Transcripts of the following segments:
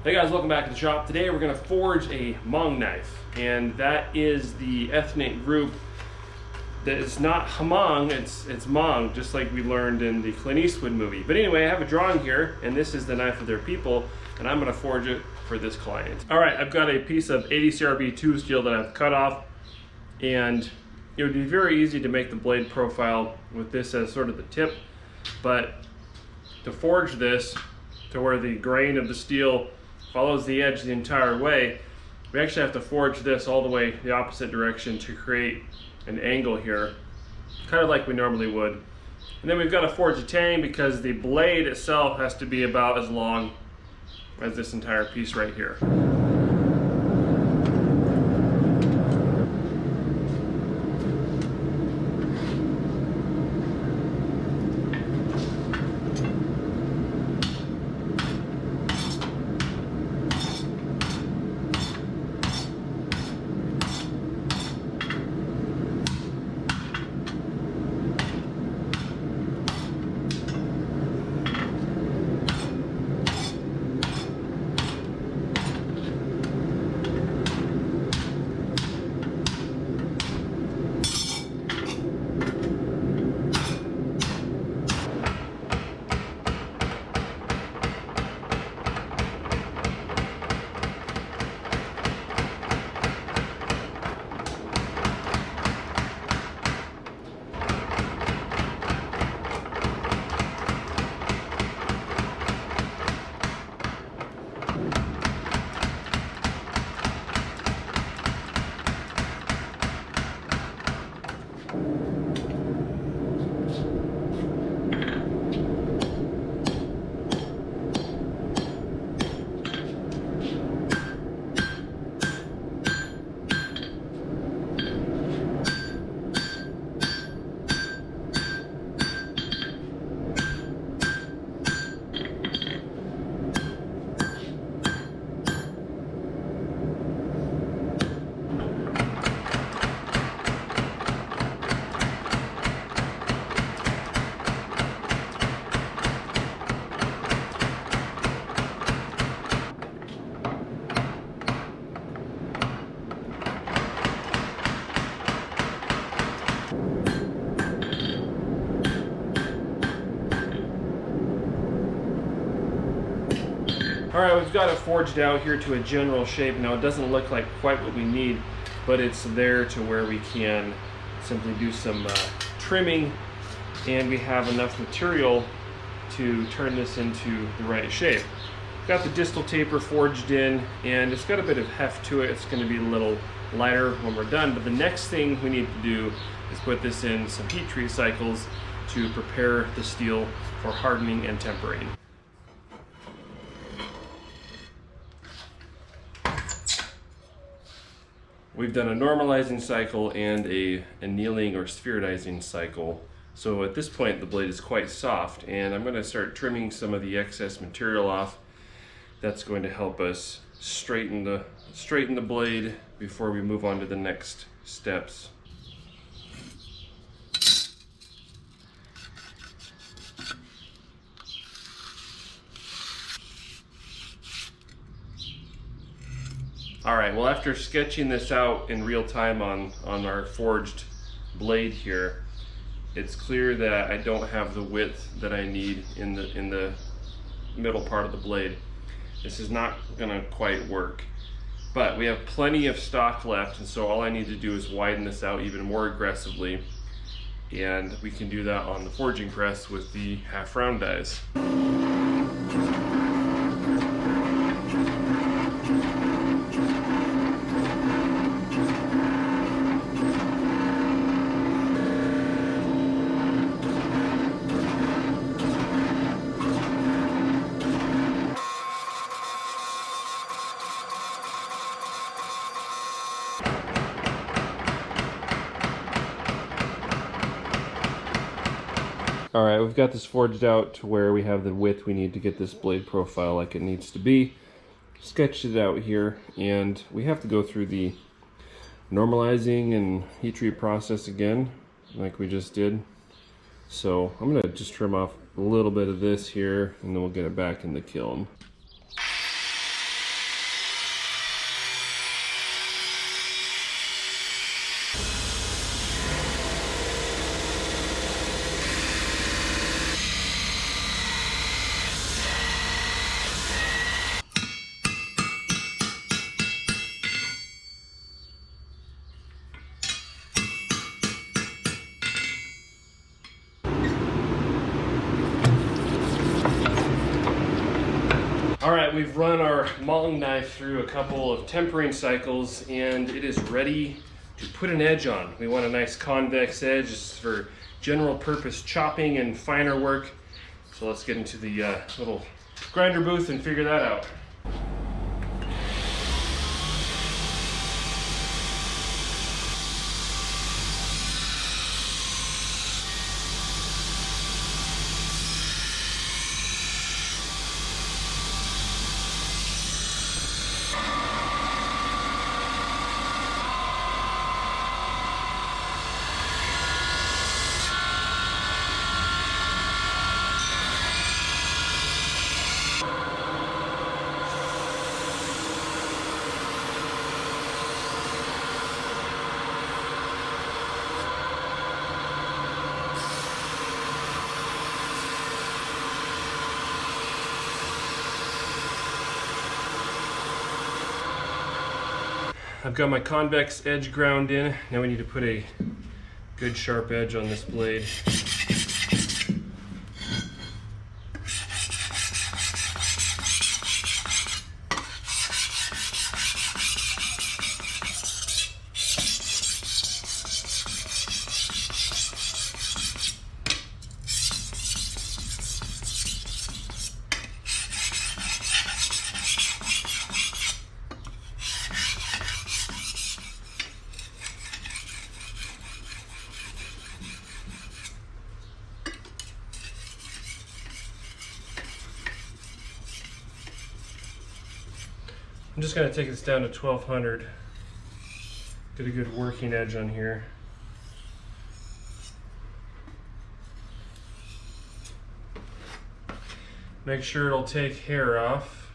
Hey guys, welcome back to the shop. Today we're going to forge a Hmong knife, and that is the ethnic group that is not Hmong, it's Hmong, just like we learned in the Clint Eastwood movie. But anyway, I have a drawing here, and this is the knife of their people, and I'm going to forge it for this client. Alright, I've got a piece of 80 CRB tube steel that I've cut off, and it would be very easy to make the blade profile with this as sort of the tip, but to forge this to where the grain of the steel follows the edge the entire way, we actually have to forge this all the way the opposite direction to create an angle here, kind of like we normally would. And then we've got to forge a tang because the blade itself has to be about as long as this entire piece right here. Alright, we've got it forged out here to a general shape. Now it doesn't look like quite what we need, but it's there to where we can simply do some trimming, and we have enough material to turn this into the right shape. Got the distal taper forged in, and it's got a bit of heft to it. It's going to be a little lighter when we're done, but the next thing we need to do is put this in some heat treat cycles to prepare the steel for hardening and tempering. We've done a normalizing cycle and a annealing or spheroidizing cycle. So at this point the blade is quite soft, and I'm going to start trimming some of the excess material off. That's going to help us straighten the blade before we move on to the next steps. Alright, well, after sketching this out in real time on our forged blade here, it's clear that I don't have the width that I need in the middle part of the blade. This is not gonna quite work, but we have plenty of stock left, and so all I need to do is widen this out even more aggressively, and we can do that on the forging press with the half round dies. Alright, we've got this forged out to where we have the width we need to get this blade profile like it needs to be. Sketched it out here, and we have to go through the normalizing and heat treat process again, like we just did. So I'm going to just trim off a little bit of this here, and then we'll get it back in the kiln. right, we've run our Hmong knife through a couple of tempering cycles and it is ready to put an edge on. We want a nice convex edge. This is for general purpose chopping and finer work. So let's get into the little grinder booth and figure that out. I've got my convex edge ground in. Now we need to put a good sharp edge on this blade. I'm just going to take this down to 1200. Get a good working edge on here. Make sure it'll take hair off.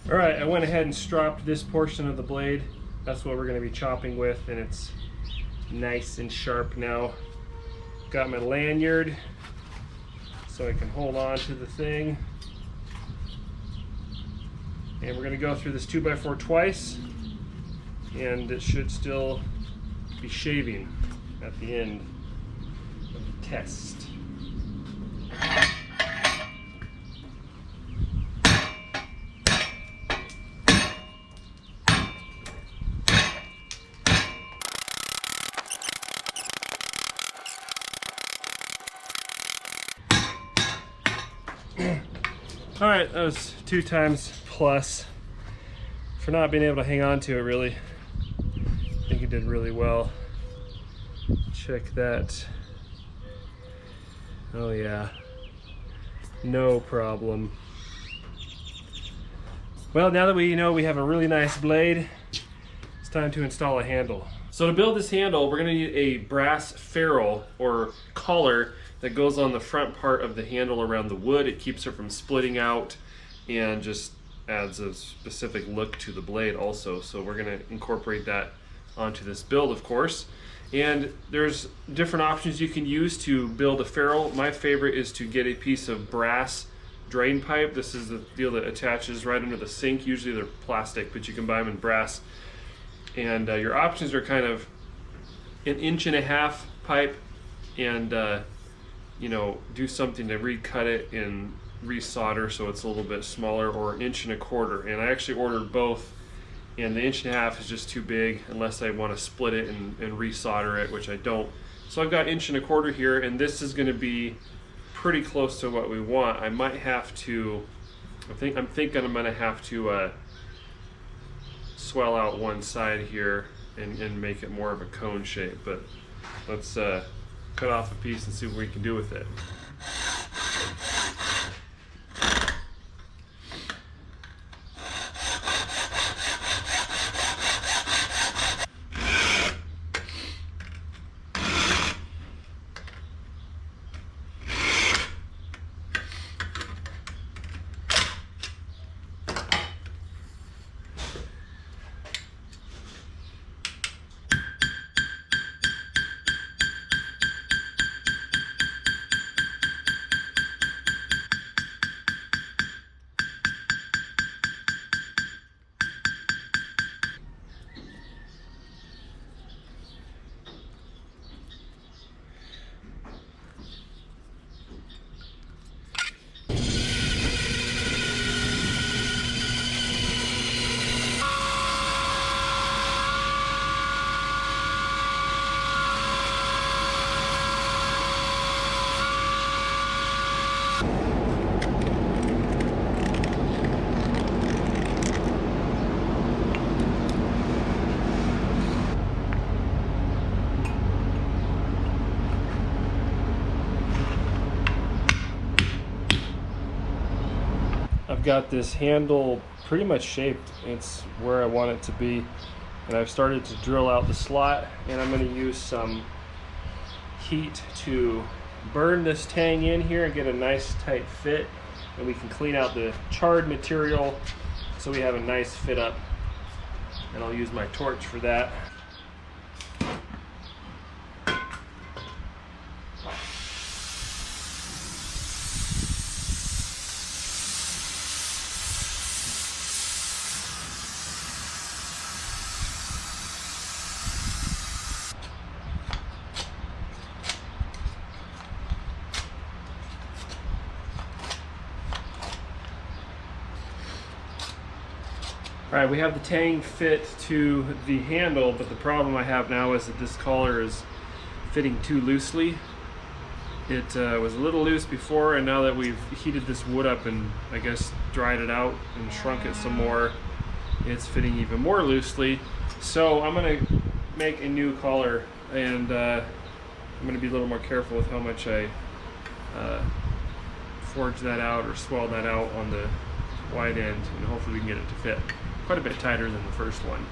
Alright, I went ahead and stropped this portion of the blade. That's what we're going to be chopping with, and it's nice and sharp now. Got my lanyard so I can hold on to the thing. And we're going to go through this 2x4 twice, and it should still be shaving at the end of the test. All right, that was 2 times plus for not being able to hang on to it really. I think it did really well. Check that. Oh yeah, no problem. Well, now that we know we have a really nice blade, it's time to install a handle. So to build this handle, we're gonna need a brass ferrule or collar that goes on the front part of the handle around the wood. It keeps it from splitting out and just adds a specific look to the blade also. So we're gonna incorporate that onto this build, of course. And there's different options you can use to build a ferrule. My favorite is to get a piece of brass drain pipe. This is the deal that attaches right under the sink. Usually they're plastic, but you can buy them in brass. And your options are kind of 1.5 inch pipe and you know, do something to recut it and resolder so it's a little bit smaller, or 1.25 inches. And I actually ordered both, and the 1.5 inches is just too big unless I want to split it and resolder it, which I don't. So I've got 1.25 inches here, and this is going to be pretty close to what we want. I might have to, I'm thinking I'm going to have to swell out one side here and make it more of a cone shape, but let's cut off a piece and see what we can do with it. got this handle pretty much shaped. It's where I want it to be. And I've started to drill out the slot, and I'm going to use some heat to burn this tang in here and get a nice tight fit. And we can clean out the charred material so we have a nice fit up. And I'll use my torch for that. All right, we have the tang fit to the handle, but the problem I have now is that this collar is fitting too loosely. It was a little loose before, and now that we've heated this wood up and I guess dried it out and shrunk it some more, it's fitting even more loosely. So I'm gonna make a new collar, and I'm gonna be a little more careful with how much I forge that out or swell that out on the wide end, and hopefully we can get it to fit quite a bit tighter than the first one.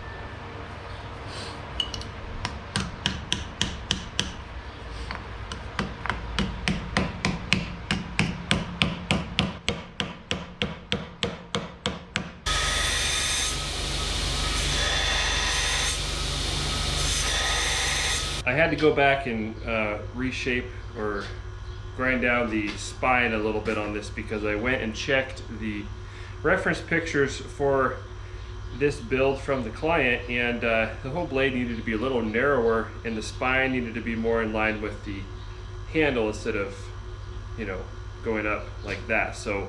I had to go back and reshape or grind down the spine a little bit on this because I went and checked the reference pictures for this build from the client, and the whole blade needed to be a little narrower and the spine needed to be more in line with the handle instead of, you know, going up like that. So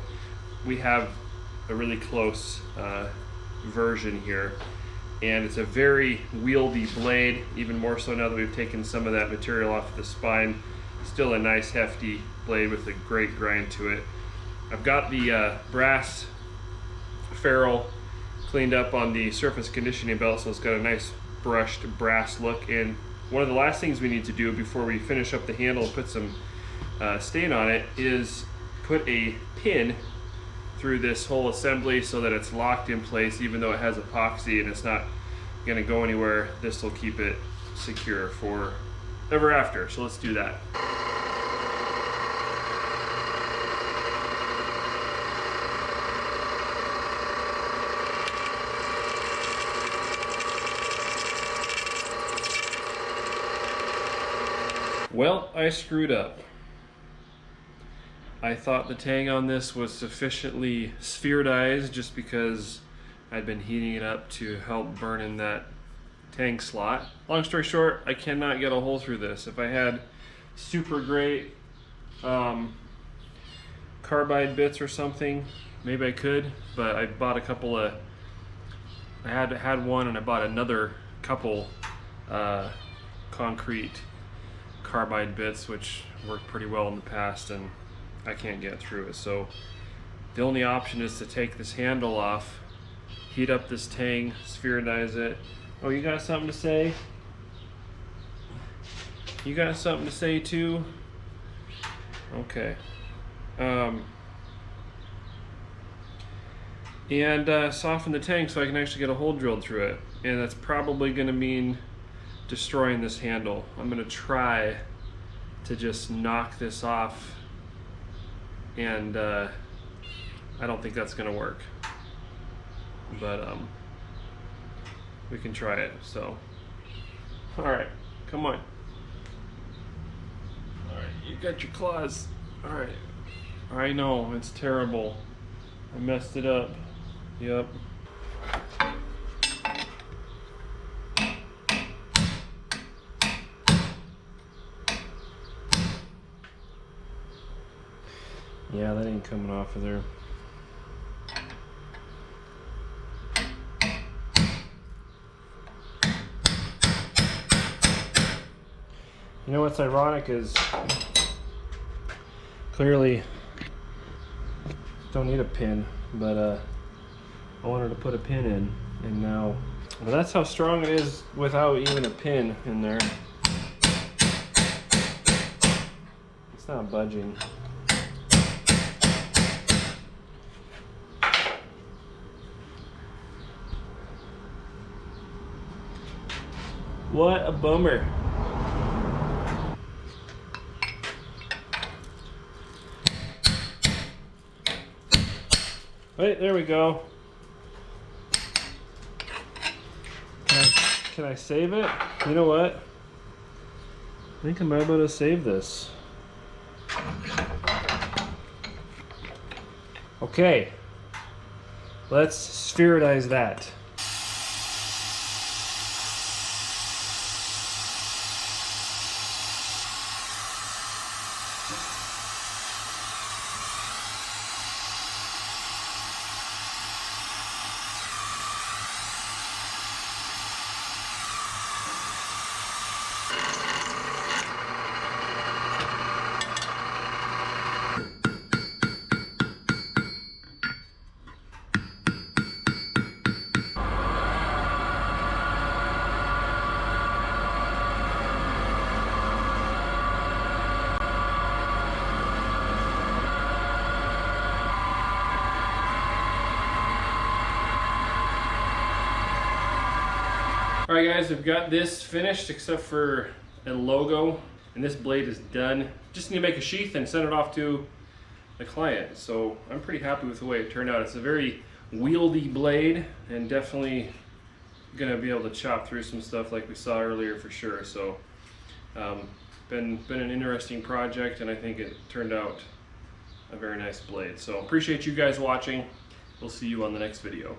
we have a really close version here, and it's a very wieldy blade, even more so now that we've taken some of that material off of the spine. Still a nice hefty blade with a great grind to it. I've got the brass ferrule cleaned up on the surface conditioning belt, so it's got a nice brushed brass look. And one of the last things we need to do before we finish up the handle and put some stain on it is put a pin through this whole assembly so that it's locked in place. Even though it has epoxy and it's not going to go anywhere, this will keep it secure for ever after. So let's do that. Well, I screwed up. I thought the tang on this was sufficiently spheroidized just because I'd been heating it up to help burn in that tang slot. Long story short, I cannot get a hole through this. If I had super great carbide bits or something, maybe I could, but I bought a couple of, I had one and I bought another couple concrete carbide bits which worked pretty well in the past, and I can't get through it. So the only option is to take this handle off, heat up this tang, spheroidize it. Oh, you got something to say? You got something to say too? Okay. And soften the tang so I can actually get a hole drilled through it. And that's probably going to mean destroying this handle. I'm going to try to just knock this off, and I don't think that's going to work, but we can try it. So all right, come on. All right, you got your claws. All right, I know it's terrible. I messed it up. Yep. Yeah, that ain't coming off of there. You know what's ironic is clearly don't need a pin, but I wanted to put a pin in, and now, well, that's how strong it is without even a pin in there. It's not budging. What a bummer. Wait, there we go. Can I save it? You know what? I think I might be able to save this. Okay. Let's sphericize that. Alright guys, we've got this finished except for a logo, and this blade is done. Just need to make a sheath and send it off to the client. So I'm pretty happy with the way it turned out. It's a very wieldy blade and definitely gonna be able to chop through some stuff like we saw earlier for sure. So been an interesting project, and I think it turned out a very nice blade. So appreciate you guys watching. We'll see you on the next video.